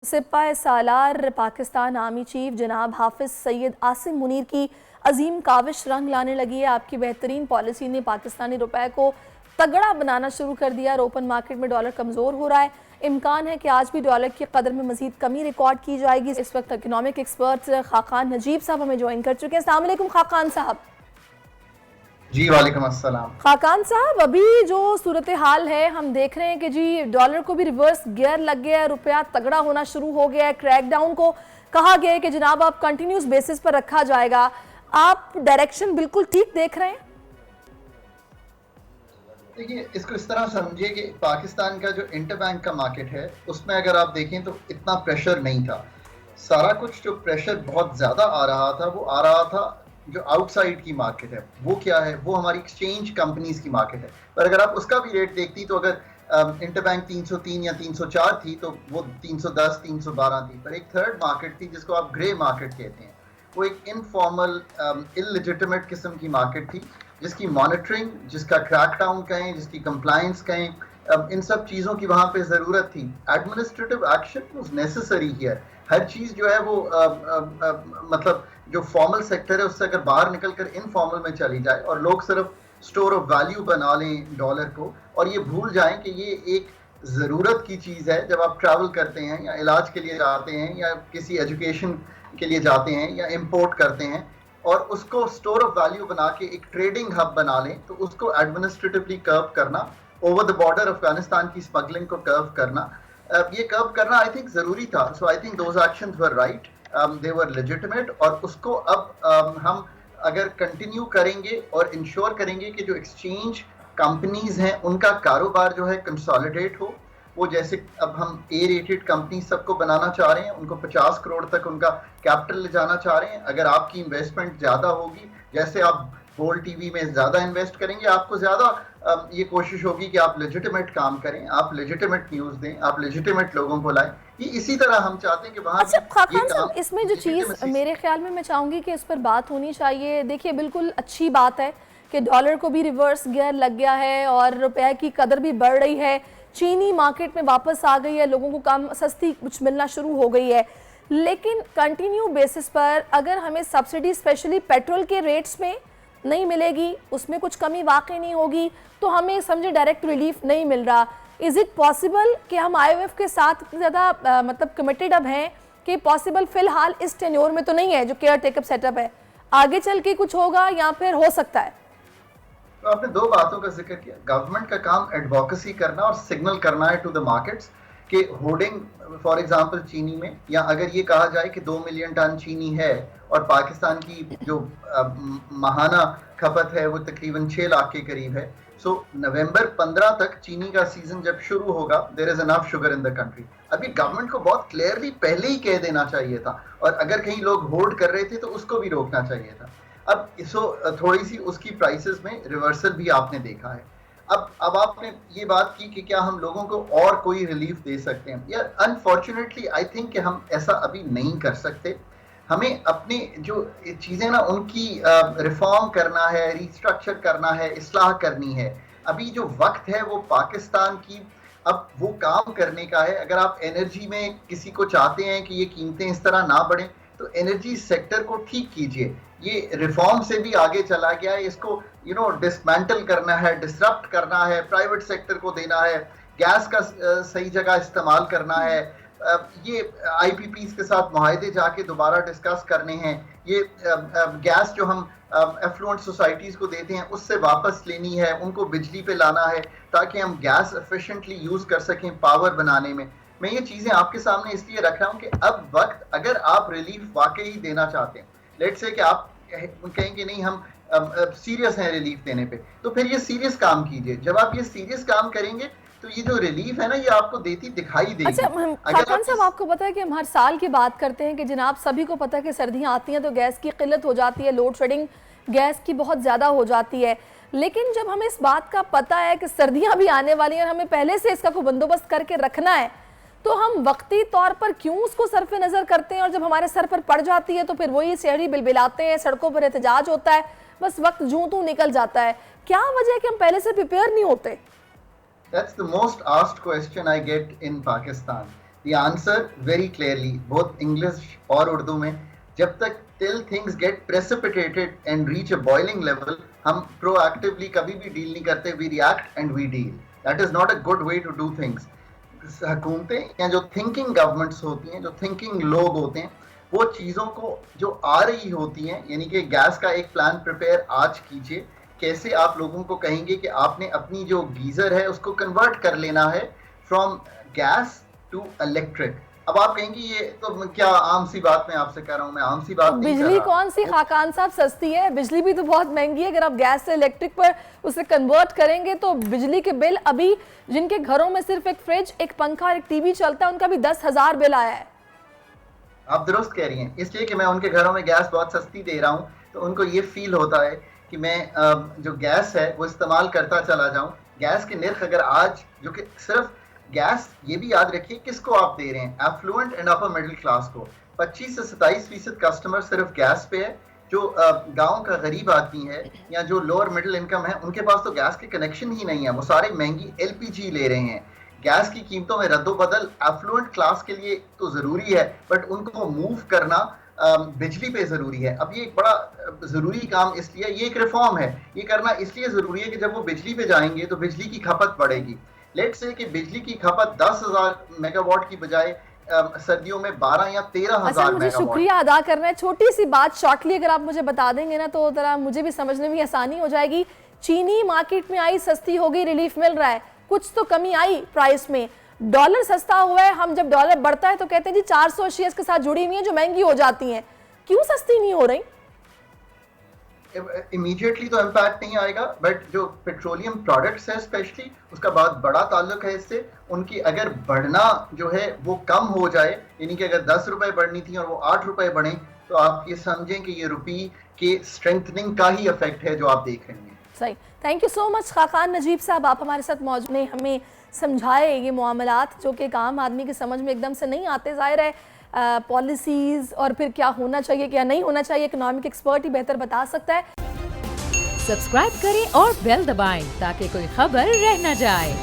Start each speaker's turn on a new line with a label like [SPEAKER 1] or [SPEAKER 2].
[SPEAKER 1] सिपाही सालार Pakistan army chief जनाब हाफिज सैयद आसिम मुनीर की अजीम काविश रंग लाने लगी है। आपकी बेहतरीन पॉलिसी ने पाकिस्तानी रुपए को तगड़ा बनाना शुरू कर दिया। ओपन मार्केट में डॉलर कमज़ोर हो रहा है। इम्कान है कि आज भी डॉलर की कदर में मजीद कमी रिकॉर्ड की जाएगी। इस वक्त इकनॉमिक एक्सपर्ट खाकान नजीब साहब हमें ज्वाइन कर चुके हैं। अस्सलाम वालेकुम खाकान साहब।
[SPEAKER 2] जी वालेकुम अस्सलाम।
[SPEAKER 1] खाकान साहब, अभी जो सूरत हाल है हम देख रहे हैं कि जी डॉलर को भी रिवर्स गियर लग गया है, रुपया तगड़ा होना शुरू हो गया है। क्रैकडाउन को कहा गया है कि जनाब आप कंटिन्यूस बेसिस पर रखा जाएगा। आप डायरेक्शन बिल्कुल ठीक देख रहे हैं?
[SPEAKER 2] देखिए, इसको इस तरह समझिए कि पाकिस्तान का जो इंटरबैंक का मार्केट है उसमें अगर आप देखें तो इतना प्रेशर नहीं था। सारा कुछ जो प्रेशर बहुत ज्यादा आ रहा था वो आ रहा था जो आउटसाइड की मार्केट है। वो क्या है? वो हमारी एक्सचेंज कंपनीज की मार्केट है। पर अगर आप उसका भी रेट देखती तो अगर इंटरबैंक 303 या 304 थी तो वो 310 312 थी। पर एक थर्ड मार्केट थी जिसको आप ग्रे मार्केट कहते हैं। वो एक इनफॉर्मल इललेजिटिमेट किस्म की मार्केट थी जिसकी मॉनिटरिंग, जिसका क्रैकडाउन कहें, जिसकी कंप्लायंस कहें, इन सब चीज़ों की वहाँ पे ज़रूरत थी। Administrative action was necessary here. हर चीज़ जो है वो मतलब जो फॉर्मल सेक्टर है उससे अगर बाहर निकल कर इनफॉर्मल में चली जाए और लोग सिर्फ स्टोर ऑफ वैल्यू बना लें डॉलर को और ये भूल जाएं कि ये एक ज़रूरत की चीज़ है। जब आप ट्रैवल करते हैं या इलाज के लिए जाते हैं या किसी एजुकेशन के लिए जाते हैं या इंपोर्ट करते हैं और उसको स्टोर ऑफ वैल्यू बना के एक ट्रेडिंग हब बना लें तो उसको एडमिनिस्ट्रेटिवली कर्व करना, ओवर द बॉर्डर अफगानिस्तान की स्मगलिंग को कर्व करना, ये कर्व करना आई थिंक जरूरी था। So I think those actions were right, they were legitimate. और उसको अब हम अगर कंटिन्यू करेंगे और इंश्योर करेंगे कि जो एक्सचेंज कंपनीज हैं उनका कारोबार जो है कंसोलिडेट हो। वो जैसे अब हम ए रेटेड कंपनी सबको बनाना चाह रहे हैं, उनको 50 करोड़ तक उनका कैपिटल ले जाना चाह रहे हैं। अगर आपकी इन्वेस्टमेंट ज़्यादा होगी, जैसे आप बोल टीवी में ज़्यादा इन्वेस्ट करेंगे, आपको ज़्यादा ये कोशिश होगी कि आप लेजिटिमेट काम करें, आप लेजिटिमेट न्यूज़ दें, आप लेजिटिमेट लोगों को लाएं। ये इसी तरह हम चाहते हैं कि वहाँ
[SPEAKER 1] अच्छा खाकान
[SPEAKER 2] ये
[SPEAKER 1] साहब, इसमें जो चीज़ मेरे ख्याल में मैं चाहूँगी कि इस पर बात होनी चाहिए। देखिए, बिल्कुल अच्छी बात है कि डॉलर को भी रिवर्स गियर लग गया है और रुपए की कदर भी बढ़ रही है। चीनी मार्केट में वापस आ गई है, लोगों को कम सस्ती कुछ मिलना शुरू हो गई है। लेकिन कंटिन्यू बेसिस पर अगर हमें सब्सिडी स्पेशली पेट्रोल के रेट्स में नहीं मिलेगी, उसमें कुछ कमी वाकई नहीं होगी, तो हमें समझे डायरेक्ट रिलीफ नहीं मिल रहा। इज़ इट पॉसिबल कि हम IMF के साथ ज़्यादा मतलब कमिटेड अब हैं कि पॉसिबल फ़िलहाल इस टेन्योर में तो नहीं है जो केयर टेकअप सेटअप है, आगे चल के कुछ होगा या फिर हो सकता है?
[SPEAKER 2] तो आपने दो बातों का जिक्र किया। गवर्नमेंट का काम एडवोकेसी करना और सिग्नल करना है टू द मार्केट्स कि होर्डिंग फॉर एग्जांपल चीनी में, या अगर ये कहा जाए कि 2 मिलियन टन चीनी है और पाकिस्तान की जो माहाना खपत है वो तकरीबन 6 लाख के करीब है। सो नवंबर 15 तक चीनी का सीजन जब शुरू होगा, there is enough sugar in the country. अभी गवर्नमेंट को बहुत क्लियरली पहले ही कह देना चाहिए था, और अगर कहीं लोग होल्ड कर रहे थे तो उसको भी रोकना चाहिए था। अब थोड़ी सी उसकी प्राइसेस में रिवर्सल भी आपने देखा है। अब आपने ये बात की कि क्या हम लोगों को और कोई रिलीफ दे सकते हैं। यार अनफॉर्चुनेटली आई थिंक कि हम ऐसा अभी नहीं कर सकते। हमें अपनी जो चीज़ें ना उनकी रिफॉर्म करना है, रिस्ट्रक्चर करना है, इस्लाह करनी है। अभी जो वक्त है वो पाकिस्तान की अब वो काम करने का है। अगर आप एनर्जी में किसी को चाहते हैं कि ये कीमतें इस तरह ना बढ़ें तो एनर्जी सेक्टर को ठीक कीजिए। ये रिफॉर्म से भी आगे चला गया है, इसको डिसमेंटल करना है, डिसरप्ट करना है, प्राइवेट सेक्टर को देना है, गैस का सही जगह इस्तेमाल करना है, ये IPPs के साथ मुआहदे जाके दोबारा डिस्कस करने हैं, ये गैस जो हम एफ्लुएंट सोसाइटीज़ को देते हैं उससे वापस लेनी है, उनको बिजली पे लाना है ताकि हम गैस एफिशिएंटली यूज़ कर सकें पावर बनाने में। मैं ये चीज़ें आपके सामने इसलिए रख रहा हूँ कि अब वक्त, अगर आप रिलीफ वाकई देना चाहते हैं, लेट्स से कि आप कहेंगे नहीं हम सीरियस हैं रिलीफ देने पे, तो फिर ये सीरियस काम कीजिए। जब आप ये सीरियस काम करेंगे तो ये जो रिलीफ है ना ये आपको देती दिखाई देगी।
[SPEAKER 1] अच्छा खाकान साहब, आपको पता है कि हम हर साल की बात करते हैं कि जनाब सभी को पता है कि सर्दियाँ आती हैं तो गैस की किल्लत हो जाती है, लोड शेडिंग गैस की बहुत ज़्यादा हो जाती है। लेकिन जब हमें इस बात का पता है कि सर्दियाँ भी आने वाली हैं और हमें पहले से इसका कोई बंदोबस्त करके रखना है, तो हम वक्ती तौर पर क्यों उसको सरफे नज़र करते हैं, और जब हमारे सर पर पड़ जाती है तो फिर वही शहरी बिलबिलाते हैं, सड़कों पर एहतजाज होता है, बस वक्त जूं तूं निकल जाता है। क्या वजह है कि हम पहले से प्रिपेयर नहीं होते?
[SPEAKER 2] That's the most asked question I get in Pakistan. The answer very clearly, both English और उर्दू में, जब तक till things get precipitated and reach a boiling level, हम proactively कभी भी डील नहीं करते, we react and we deal. That is not a good way to do things. हुकूमतें या जो थिंकिंग गवर्नमेंट्स होती हैं, जो थिंकिंग लोग होते हैं, वो चीज़ों को जो आ रही होती हैं, यानी कि गैस का एक प्लान प्रिपेयर आज कीजिए, कैसे आप लोगों को कहेंगे कि आपने अपनी जो गीज़र है उसको कन्वर्ट कर लेना है फ्रॉम गैस टू इलेक्ट्रिक। अब आप कहेंगे ये तो क्या आम सी बात मैं आपसे कह रहा हूँ, मैं आम सी बात नहीं कर
[SPEAKER 1] बिजली
[SPEAKER 2] रहा।
[SPEAKER 1] कौन सी खाकान साहब सस्ती है, बिजली भी तो बहुत महंगी है। अगर आप गैस से इलेक्ट्रिक पर उसे कन्वर्ट करेंगे तो बिजली के बिल, अभी जिनके घरों में सिर्फ एक फ्रिज, एक पंखा, एक टीवी चलता है, उनका भी 10,000 बिल आया है।
[SPEAKER 2] आप दुरुस्त कह रही हैं, इसलिए कि मैं उनके घरों में गैस बहुत सस्ती दे रहा हूँ तो उनको ये फील होता है कि मैं जो गैस है वो इस्तेमाल करता चला जाऊँ। गैस के निर्ख अगर आज, जो कि सिर्फ गैस, ये भी याद रखिए किसको आप दे रहे हैं, affluent and upper middle class को, 25 से 27% कस्टमर सिर्फ गैस पे है। जो गांव का गरीब आदमी है या जो लोअर मिडिल इनकम है, उनके पास तो गैस के कनेक्शन ही नहीं है, वो सारे महंगी LPG ले रहे हैं। गैस की कीमतों में रद्दोबदल एफ्लुएंट क्लास के लिए तो ज़रूरी है, बट उनको मूव करना बिजली पे ज़रूरी है। अब ये एक बड़ा ज़रूरी काम, इसलिए ये एक रिफॉर्म है, ये करना इसलिए ज़रूरी है कि जब वो बिजली पे जाएंगे तो बिजली की खपत बढ़ेगी। लेट्स से कि बिजली की खपत 10,000 मेगावाट की बजाय सर्दियों में 12 या 13,000
[SPEAKER 1] मुझे शुक्रिया अदा करना है। छोटी सी बात शॉर्टली अगर आप मुझे बता देंगे ना तो जरा मुझे भी समझने में आसानी हो जाएगी। चीनी मार्केट में आई, सस्ती हो गई, रिलीफ मिल रहा है, कुछ तो कमी आई प्राइस में। डॉलर सस्ता हुआ है, हम जब डॉलर बढ़ता है तो कहते हैं जी 400 शेयर्स के साथ जुड़ी हुई है जो महंगी हो जाती हैं, क्यों सस्ती नहीं हो रही?
[SPEAKER 2] इमीडिएटली तो इम्पैक्ट नहीं आएगा, बट जो पेट्रोलियम प्रोडक्ट्स है स्पेशली, उसका बहुत बड़ा ताल्लुक है इससे। उनकी अगर बढ़ना जो है वो कम हो जाए, यानी कि अगर 10 रुपए बढ़नी थी और वो 8 रुपए बढ़े, तो आप ये समझें कि ये रुपी के स्ट्रेंथनिंग का ही इफेक्ट है जो आप देख रहे हैं।
[SPEAKER 1] सही, thank you so much Khaqan Najeeb साहब, आप हमारे साथ मौजूद ने हमें समझाए ये मामलात जो कि एक आम आदमी की समझ में एकदम से नहीं आते। ज़ाहिर है पॉलिसीज़ और फिर क्या होना चाहिए क्या नहीं होना चाहिए, इकोनॉमिक एक्सपर्ट ही बेहतर बता सकता है।
[SPEAKER 3] सब्सक्राइब करें और बेल दबाएं ताकि कोई खबर रह न जाए।